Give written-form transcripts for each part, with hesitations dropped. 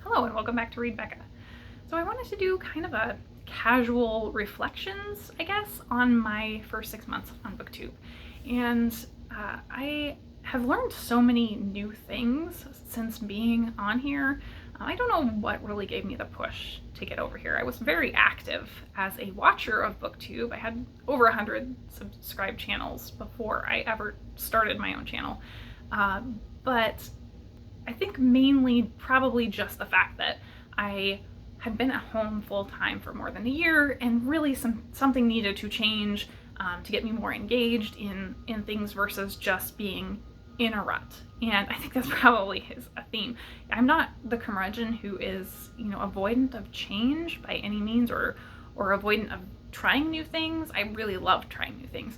Hello and welcome back to Read Becca. So I wanted to do kind of a casual reflections, I guess, on my first 6 months on Booktube. And I have learned so many new things since being on here. I don't know what really gave me the push to get over here. I was very active as a watcher of Booktube. I had over 100 subscribed channels before I ever started my own channel. But I think mainly probably just the fact that I had been at home full time for more than a year, and really something needed to change to get me more engaged in things versus just being in a rut. And I think that's probably a theme. I'm not the curmudgeon who is, avoidant of change by any means, or avoidant of trying new things. I really love trying new things,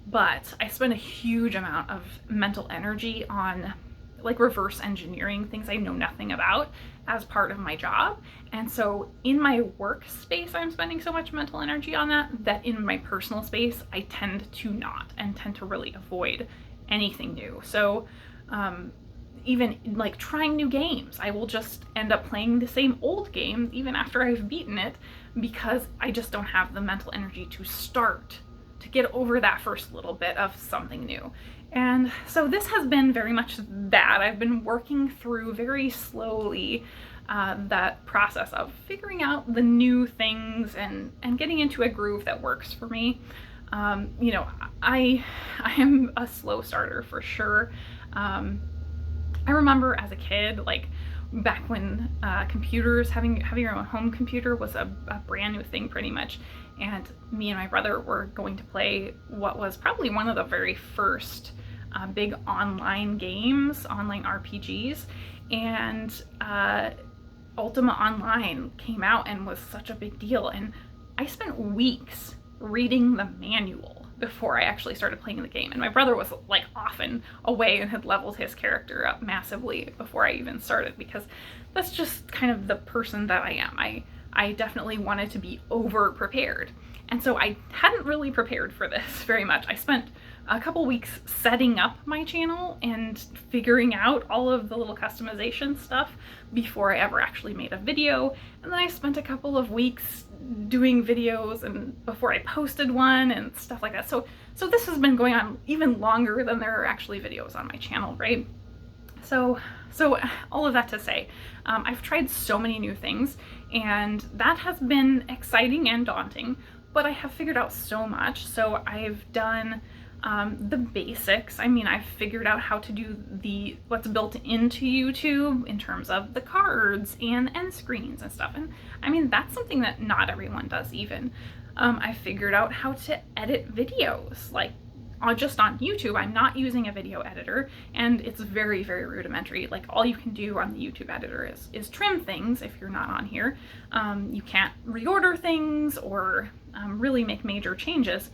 but I spend a huge amount of mental energy on reverse engineering things I know nothing about as part of my job. And so in my workspace, I'm spending so much mental energy on that in my personal space, I tend to not, and tend to really avoid anything new. So even trying new games, I will just end up playing the same old games even after I've beaten it, because I just don't have the mental energy to get over that first little bit of something new. And so this has been very much that. I've been working through very slowly that process of figuring out the new things and getting into a groove that works for me. I am a slow starter for sure. I remember as a kid, back when computers, having your own home computer was a brand new thing pretty much. And me and my brother were going to play what was probably one of the very first big online games, online RPGs. And Ultima Online came out and was such a big deal. And I spent weeks reading the manual before I actually started playing the game. And my brother was often away and had leveled his character up massively before I even started, because that's just kind of the person that I am. I definitely wanted to be over prepared. And so I hadn't really prepared for this very much. I spent a couple weeks setting up my channel and figuring out all of the little customization stuff before I ever actually made a video. And then I spent a couple of weeks doing videos and before I posted one and stuff like that. So this has been going on even longer than there are actually videos on my channel, right? So all of that to say, I've tried so many new things, and that has been exciting and daunting, but I have figured out so much. So I've done the basics. I've figured out how to do what's built into YouTube in terms of the cards and end screens and stuff. And that's something that not everyone does even. I figured out how to edit videos, just on YouTube. I'm not using a video editor, and it's very, very rudimentary. All you can do on the YouTube editor is trim things if you're not on here. You can't reorder things or really make major changes.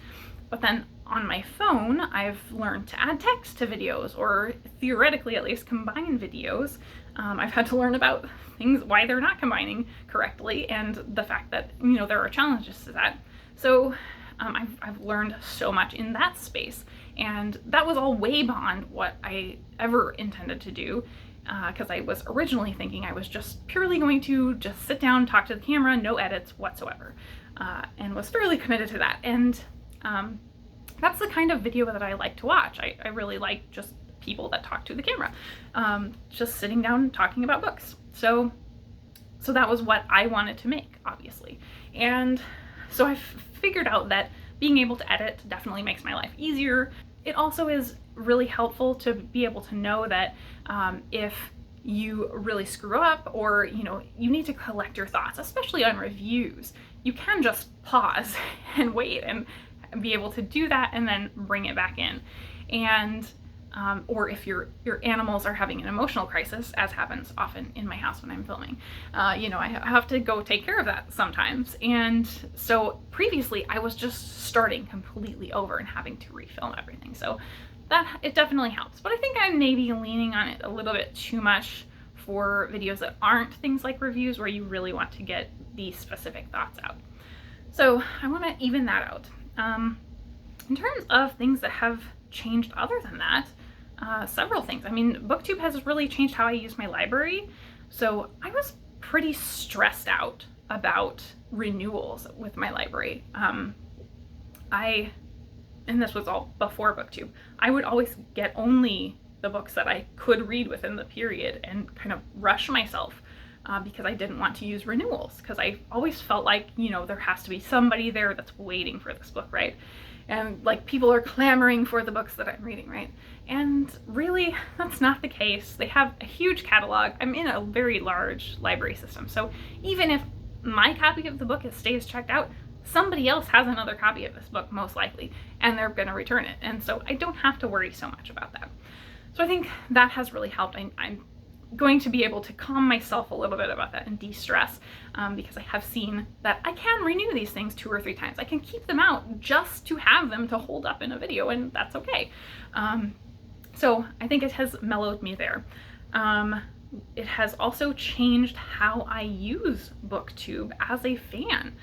But then on my phone, I've learned to add text to videos, or theoretically at least combine videos. I've had to learn about things, why they're not combining correctly, and the fact that, there are challenges to that. So I've learned so much in that space, and that was all way beyond what I ever intended to do, because I was originally thinking I was just purely going to just sit down, talk to the camera, no edits whatsoever, and was fairly committed to that. And that's the kind of video that I like to watch. I really like just people that talk to the camera, just sitting down and talking about books. So that was what I wanted to make, obviously. And so I figured out that being able to edit definitely makes my life easier. It also is really helpful to be able to know that if you really screw up, or you need to collect your thoughts, especially on reviews, you can just pause and wait and be able to do that and then bring it back in. And or if your animals are having an emotional crisis, as happens often in my house when I'm filming, I have to go take care of that sometimes. And so previously I was just starting completely over and having to refilm everything. So that, it definitely helps. But I think I'm maybe leaning on it a little bit too much for videos that aren't things like reviews, where you really want to get these specific thoughts out. So I want to even that out. In terms of things that have changed other than that, several things. Booktube has really changed how I use my library. So I was pretty stressed out about renewals with my library. And this was all before Booktube, I would always get only the books that I could read within the period and kind of rush myself because I didn't want to use renewals, because I always felt like, you know, there has to be somebody there that's waiting for this book, right? And like people are clamoring for the books that I'm reading, right? And really, that's not the case. They have a huge catalog. I'm in a very large library system. So even if my copy of the book stays checked out, somebody else has another copy of this book, most likely, and they're going to return it. And so I don't have to worry so much about that. So I think that has really helped. I'm going to be able to calm myself a little bit about that and de-stress because I have seen that I can renew these things 2 or 3 times. I can keep them out just to have them to hold up in a video, and that's okay. So I think it has mellowed me there. It has also changed how I use Booktube as a fan.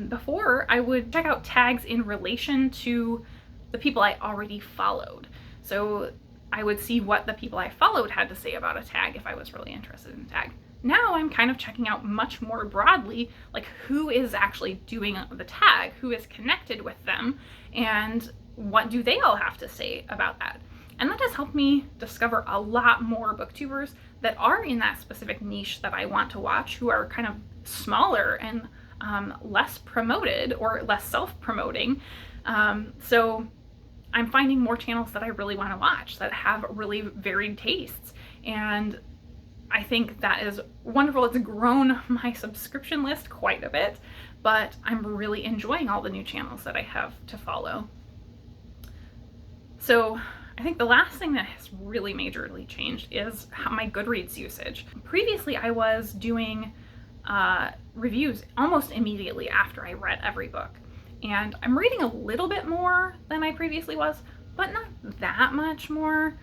Before, I would check out tags in relation to the people I already followed. So I would see what the people I followed had to say about a tag if I was really interested in a tag. Now I'm kind of checking out much more broadly, like who is actually doing the tag, who is connected with them, and what do they all have to say about that. And that has helped me discover a lot more booktubers that are in that specific niche that I want to watch, who are kind of smaller and less promoted or less self-promoting. So I'm finding more channels that I really want to watch that have really varied tastes. And I think that is wonderful. It's grown my subscription list quite a bit, but I'm really enjoying all the new channels that I have to follow. So I think the last thing that has really majorly changed is my Goodreads usage. Previously, I was doing reviews almost immediately after I read every book. And I'm reading a little bit more than I previously was, but not that much more.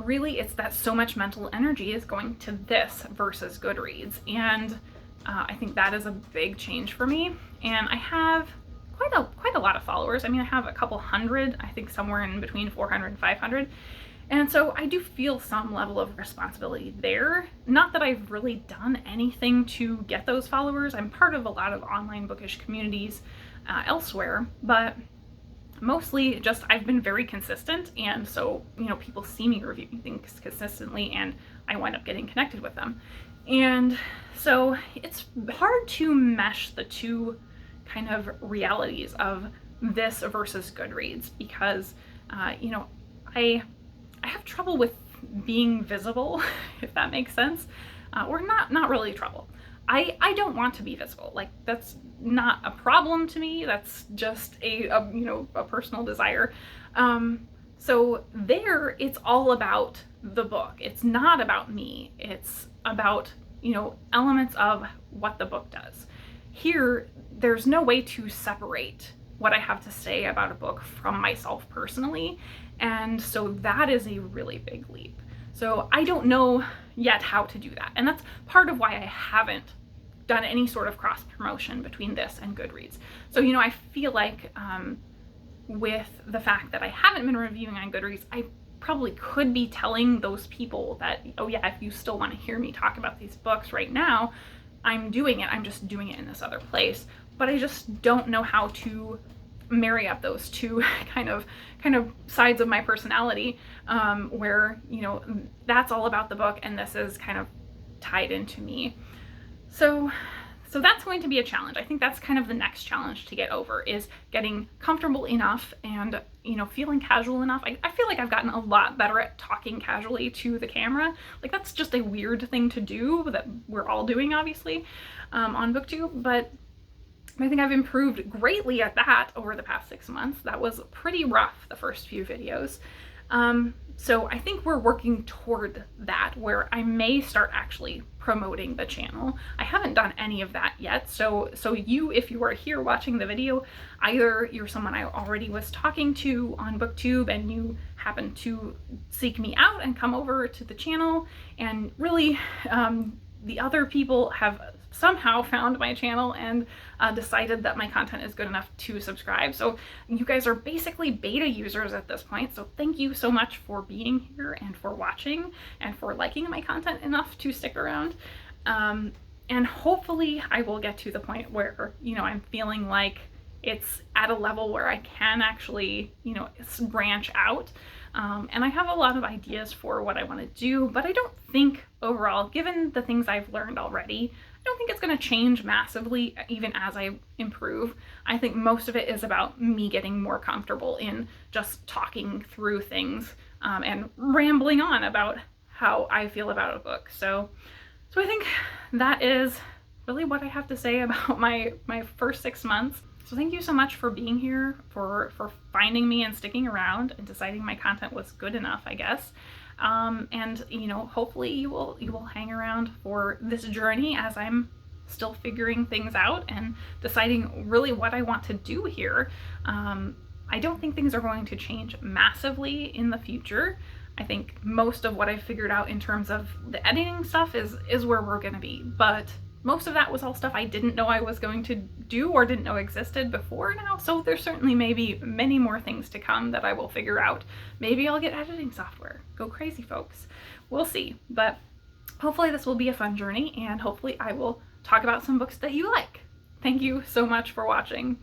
Really, it's that so much mental energy is going to this versus Goodreads. And I think that is a big change for me. And I have quite a lot of followers. I mean, I have a couple hundred, I think somewhere in between 400 and 500. And so I do feel some level of responsibility there. Not that I've really done anything to get those followers. I'm part of a lot of online bookish communities elsewhere, but mostly just I've been very consistent, and so, you know, people see me reviewing things consistently and I wind up getting connected with them. And so it's hard to mesh the two kind of realities of this versus Goodreads because, you know, I have trouble with being visible, if that makes sense, or not really trouble. I don't want to be visible. Like, that's not a problem to me. That's just a you know, a personal desire. So there, it's all about the book. It's not about me. It's about, you know, elements of what the book does. Here, there's no way to separate what I have to say about a book from myself personally. And so that is a really big leap. So I don't know yet how to do that. And that's part of why I haven't done any sort of cross promotion between this and Goodreads. So, you know, I feel like with the fact that I haven't been reviewing on Goodreads, I probably could be telling those people that, oh yeah, if you still want to hear me talk about these books right now, I'm doing it. I'm just doing it in this other place. But I just don't know how to marry up those two kind of sides of my personality, where, you know, that's all about the book and this is kind of tied into me. So that's going to be a challenge. I think that's kind of the next challenge to get over, is getting comfortable enough and, you know, feeling casual enough. I feel like I've gotten a lot better at talking casually to the camera. Like, that's just a weird thing to do that we're all doing, obviously, on Booktube, but I think I've improved greatly at that over the past 6 months. That was pretty rough, the first few videos. So I think we're working toward that, where I may start actually promoting the channel. I haven't done any of that yet. So you, if you are here watching the video, either you're someone I already was talking to on Booktube and you happen to seek me out and come over to the channel, and really the other people have somehow found my channel and decided that my content is good enough to subscribe. So you guys are basically beta users at this point. So thank you so much for being here and for watching and for liking my content enough to stick around. And hopefully I will get to the point where, I'm feeling like it's at a level where I can actually, branch out. And I have a lot of ideas for what I want to do, but I don't think overall, given the things I've learned already, I don't think it's going to change massively even as I improve. I think most of it is about me getting more comfortable in just talking through things and rambling on about how I feel about a book. So I think that is really what I have to say about my first 6 months. So thank you so much for being here, for finding me and sticking around and deciding my content was good enough, I guess. And hopefully you will hang around for this journey as I'm still figuring things out and deciding really what I want to do here. I don't think things are going to change massively in the future. I think most of what I've figured out in terms of the editing stuff is where we're going to be, but most of that was all stuff I didn't know I was going to do or didn't know existed before now, so there's certainly maybe many more things to come that I will figure out. Maybe I'll get editing software. Go crazy, folks. We'll see, but hopefully this will be a fun journey, and hopefully I will talk about some books that you like. Thank you so much for watching.